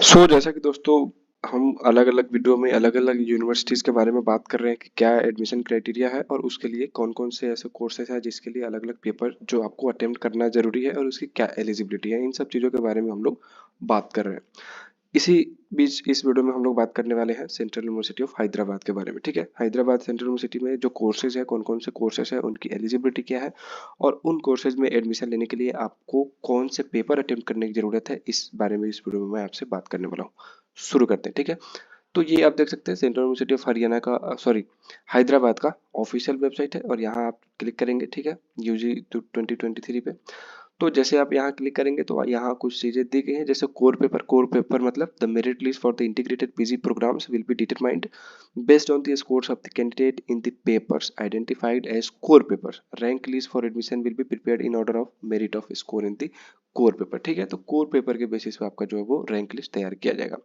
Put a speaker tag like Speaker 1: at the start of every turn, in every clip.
Speaker 1: जैसा कि दोस्तों हम अलग अलग वीडियो में अलग अलग यूनिवर्सिटीज़ के बारे में बात कर रहे हैं कि क्या एडमिशन क्राइटेरिया है और उसके लिए कौन कौन से ऐसे कोर्सेज हैं जिसके लिए अलग अलग पेपर जो आपको अटेम्प्ट करना जरूरी है और उसकी क्या एलिजिबिलिटी है, इन सब चीज़ों के बारे में हम लोग बात कर रहे हैं। इसी बीच इस वीडियो में हम लोग बात करने वाले हैं सेंट्रल यूनिवर्सिटी ऑफ हैदराबाद के बारे में। ठीक है, हैदराबाद सेंट्रल यूनिवर्सिटी में जो कोर्सेज है, कौन कौन से कोर्सेज है, उनकी एलिजिबिलिटी क्या है और उन कोर्सेज में एडमिशन लेने के लिए आपको कौन से पेपर अटेम्प्ट करने की जरूरत है, इस बारे में इस वीडियो में मैं आपसे बात करने वाला हूँ। शुरू करते हैं। ठीक है, तो ये आप देख सकते हैं सेंट्रल यूनिवर्सिटी ऑफ हरियाणा का सॉरी हैदराबाद का ऑफिशियल वेबसाइट है और यहाँ आप क्लिक करेंगे। ठीक है, यूजी 2023 पे। तो जैसे आप यहाँ क्लिक करेंगे तो यहाँ कुछ चीजें दी गई हैं, जैसे कोर पेपर मतलब the merit list for the integrated PG programs will be determined based on the scores of the candidate in the papers identified as core papers. Rank list for admission will be prepared in order of merit of score in the core paper. ठीक है, तो core paper के basis पे आपका जो है वो rank list तैयार किया जाएगा।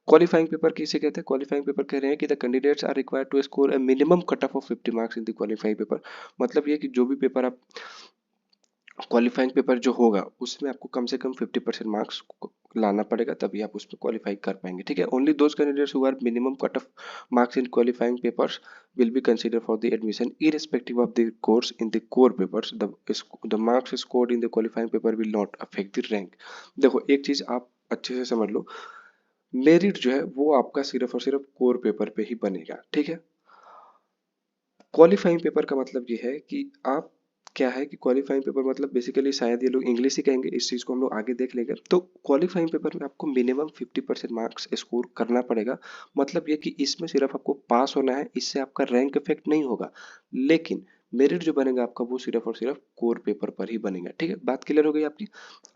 Speaker 1: क्वालिफाइंग पेपर किसे कहते हैं? क्वालिफाइंग पेपर कह रहे हैं कि the candidates are required to score a minimum cut off 50 marks in the qualifying paper. मतलब ये कि जो भी पेपर आप क्वालिफाइंग पेपर जो होगा उसमें आपको कम से कम 50% मार्क्स लाना पड़ेगा, तभी आप उसमें क्वालिफाई कर पाएंगे। ठीक है, only those candidates who are minimum cut off marks in qualifying papers will be consider for the admission irrespective of the course in the core papers the marks scored in the qualifying paper will not affect the rank। देखो एक चीज आप अच्छे से समझ लो, merit जो है वो आपका सिर्फ और सिर्फ कोर पेपर पे ही बनेगा। ठीक है, क्वालिफाइंग पेपर का मतलब ये है कि आप क्या है कि क्वालिफाइंग पेपर मतलब बेसिकली शायद ये लोग इंग्लिश ही कहेंगे, इस चीज को हम लोग आगे देख लेंगे। तो क्वालिफाइंग पेपर में आपको मिनिमम 50% मार्क्स स्कोर करना पड़ेगा। मतलब ये कि इसमें सिर्फ आपको पास होना है, इससे आपका रैंक इफेक्ट नहीं होगा, लेकिन मेरिट जो बनेगा आपका वो सिर्फ और सिर्फ कोर पेपर पर ही बनेगा। ठीक है, बात क्लियर हो गई आपकी?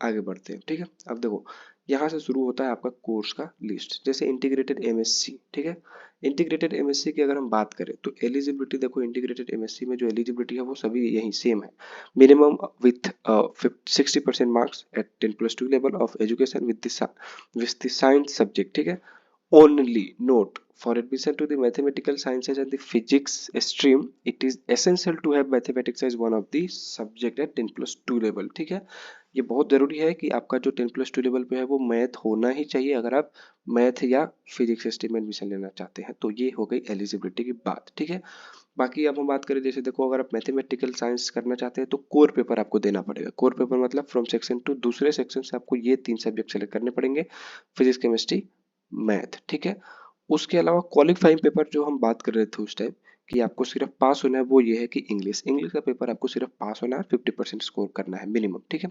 Speaker 1: आगे बढ़ते हैं। ठीक है, अब देखो यहाँ से शुरू होता है आपका कोर्स का लिस्ट, जैसे इंटीग्रेटेड एमएससी। ठीक है, इंटीग्रेटेड एमएससी की अगर हम बात करें तो एलिजिबिलिटी देखो, इंटीग्रेटेड एमएससी में जो एलिजिबिलिटी है वो सभी यही सेम है। Minimum with 60% marks at 10+2 level of education with the science subject. ठीक है, only note for admission to the mathematical sciences and the physics stream it is essential to have mathematics as one of the subject at 10+2 level। ठीक है, ये बहुत जरूरी है कि आपका जो 10+2 लेवल पे है वो मैथ होना ही चाहिए अगर आप मैथ या फिजिक्स स्ट्रीम में एडमिशन लेना चाहते हैं। तो ये हो गई एलिजिबिलिटी की बात। ठीक है, बाकी अब हम बात करें, जैसे देखो अगर आप मैथमेटिकल साइंस करना चाहते हैं तो कोर पेपर आपको देना पड़ेगा। कोर पेपर मतलब फ्रॉम सेक्शन टू, दूसरे सेक्शन से आपको ये 3 सब्जेक्ट सेलेक्ट करने पड़ेंगे, फिजिक्स केमिस्ट्री मैथ। ठीक है, उसके अलावा क्वालिफाइंग पेपर जो हम बात कर रहे थे उस टाइम कि आपको सिर्फ पास होना है, वो ये है कि इंग्लिश इंग्लिश का पेपर आपको सिर्फ पास होना है, 50% स्कोर करना है मिनिमम। ठीक है,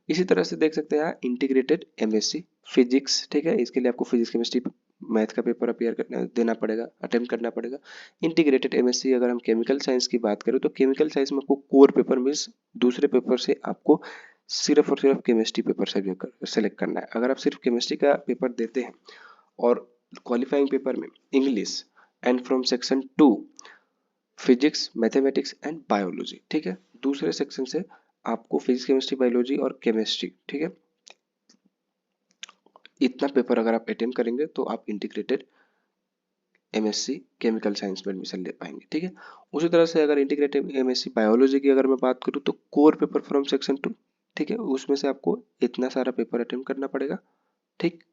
Speaker 1: इसी तरह से देख सकते हैं इंटीग्रेटेड एमएससी फिजिक्स। ठीक है, इसके लिए आपको फिजिक्स केमिस्ट्री मैथ का पेपर अपियर करना देना पड़ेगा, अटेम्प्ट करना पड़ेगा। इंटीग्रेटेड एमएससी अगर हम केमिकल साइंस की बात करें तो केमिकल साइंस में आपको कोर पेपर मीन्स दूसरे पेपर से आपको सिर्फ और सिर्फ केमिस्ट्री पेपर सेलेक्ट करना है। अगर आप सिर्फ केमिस्ट्री का पेपर देते हैं और क्वालिफाइंग पेपर में English and from section 2 physics mathematics and biology. ठीक है, दूसरे सेक्शन से आपको फिजिक्स केमिस्ट्री बायोलॉजी और केमिस्ट्री। ठीक है, इतना पेपर अगर आप अटेम्प्ट करेंगे तो आप इंटीग्रेटेड एमएससी केमिकल साइंस में एडमिशन ले पाएंगे। ठीक है, उसी तरह से अगर इंटीग्रेटेड एमएससी बायोलॉजी की अगर मैं बात करूँ तो कोर पेपर फ्रॉम सेक्शन 2। ठीक है, उसमें से आपको इतना सारा पेपर अटेम्प्ट करना पड़ेगा। ठीक,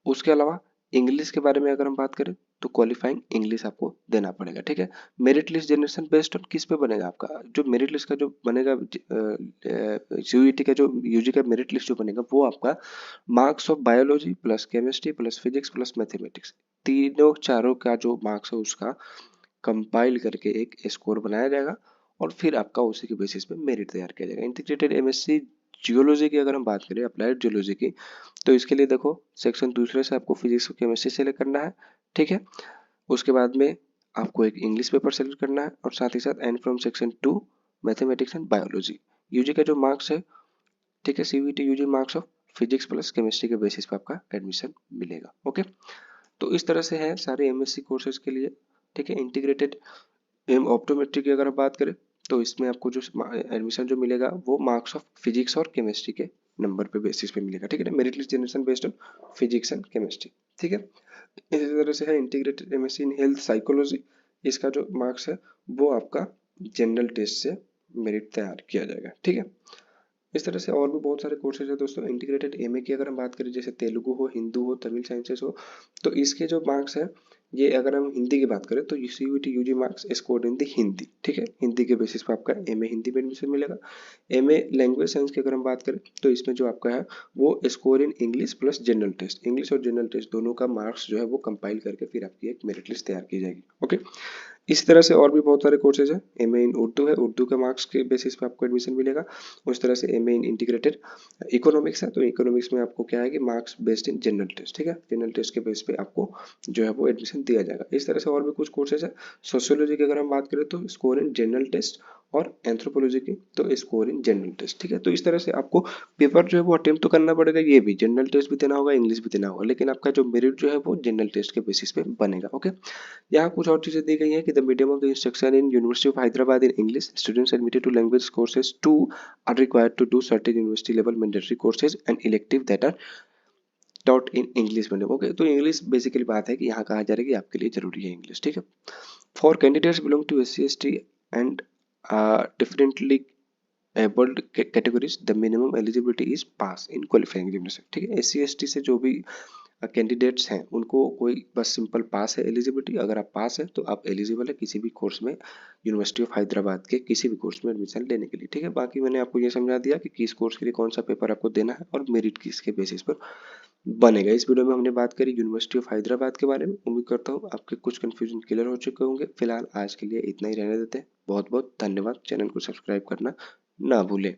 Speaker 1: उसके अलावा इंग्लिश के बारे में अगर हम बात करें तो क्वालिफाइंग इंग्लिश आपको देना पड़ेगा। ठीक है, merit list generation based on किस पे बनेगा? आपका जो मेरिट लिस्ट का जो बनेगा यूईटी का जो यूजी का मेरिट लिस्ट जो बनेगा वो आपका marks of biology plus chemistry plus physics plus mathematics, तीनों चारों का जो मार्क्स है उसका कंपाइल करके एक स्कोर बनाया जाएगा और फिर आपका उसी के बेसिस पे मेरिट तैयार किया जाएगा। इंटीग्रेटेड एमएससी जियोलॉजी की अगर हम बात करें, अप्लाइड जियोलॉजी की, तो इसके लिए देखो सेक्शन दूसरे से आपको फिजिक्स और केमिस्ट्री सेलेक्ट करना है। ठीक है, उसके बाद में आपको एक इंग्लिश पेपर सेलेक्ट करना है और साथ ही साथ and from section 2 mathematics and biology. UG का जो मार्क्स है, ठीक है, CVT UG marks of physics plus chemistry के बेसिस पे आपका एडमिशन मिलेगा। ओके, तो इस तरह से है सारे एमएससी कोर्सेज के लिए। ठीक है, इंटीग्रेटेड एम ऑप्टोमेट्री की अगर हम बात करें तो इसमें आपको जो एडमिशन जो मिलेगा वो मार्क्स ऑफ फिजिक्स और केमिस्ट्री के नंबर पे बेसिस पे मिलेगा। ठीक है ना, merit list generation based on physics and chemistry. ठीक है, इसी तरह से है integrated MSc in health psychology, इसका जो मार्क्स है वो आपका जनरल टेस्ट से मेरिट तैयार किया जाएगा। ठीक है, इस तरह से और भी बहुत सारे कोर्सेज है दोस्तों। इंटीग्रेटेड एमए की अगर हम बात करें, जैसे तेलुगु हो, हिंदू हो, तमिल साइंसेस हो, तो इसके जो मार्क्स हैं, ये अगर हम हिंदी की बात करें तो CUET UG marks scored in the Hindi, ठीक है। हिंदी के बेसिस पे आपका एमए हिंदी में एडमिशन मिलेगा। एमए लैंग्वेज साइंस की अगर हम बात करें तो इसमें जो आपका है वो score in English plus general test, English और जनरल टेस्ट दोनों का मार्क्स जो है वो कंपाइल करके फिर आपकी एक मेरिट लिस्ट तैयार की जाएगी। ओके, इसी तरह से और भी बहुत सारे कोर्सेज हैं। एमए इन उर्दू है, उर्दू के मार्क्स के बेसिस पे आपको एडमिशन मिलेगा। उस तरह से एमए इन इंटीग्रेटेड इकोनॉमिक्स है, तो इकोनॉमिक्स में आपको क्या है कि marks based in general test, ठीक है। जनरल टेस्ट के बेस पे आपको जो है वो एडमिशन दिया जाएगा। इस तरह से और भी कुछ कोर्सेज है। सोशियोलॉजी की अगर हम बात करें तो स्कोर इन जनरल टेस्ट, और एंथ्रोपोलॉजी की तो स्कोर इन जनरल टेस्ट, ठीक है। तो इस तरह से आपको पेपर जो है वो अटेम्प्ट तो करना पड़ेगा, ये भी जनरल टेस्ट भी देना होगा, इंग्लिश भी देना होगा, लेकिन आपका जो मेरिट जो है वो जनरल टेस्ट के बेसिस पे बनेगा। ओके, यहाँ कुछ और चीजें दी गई हैं कि the medium of the instruction in university of Hyderabad in English, students admitted to language courses to are required to do certain university level mandatory courses and elective that are taught in English medium. Okay, तो English basically बात है कि यहाँ कहा जा रहा है कि आपके लिए जरूरी है इंग्लिश, ठीक है। For candidates belong to SC ST and differently abled categories the minimum eligibility is pass in qualifying examination, ठीक है। SC ST से जो भी कैंडिडेट्स हैं उनको कोई बस सिंपल पास है एलिजिबिलिटी, अगर आप पास है तो आप एलिजिबल है किसी भी कोर्स में, यूनिवर्सिटी ऑफ हैदराबाद के किसी भी कोर्स में एडमिशन लेने के लिए, ठीक है। बाकी मैंने आपको ये समझा दिया कि किस कोर्स के लिए कौन सा पेपर आपको देना है और मेरिट किसके बेसिस पर बनेगा। इस वीडियो में हमने बात करी यूनिवर्सिटी ऑफ हैदराबाद के बारे में। उम्मीद करता हूँ आपके कुछ कंफ्यूजन क्लियर हो चुके होंगे। फिलहाल आज के लिए इतना ही रहने देते हैं। बहुत बहुत धन्यवाद। चैनल को सब्सक्राइब करना ना भूलें।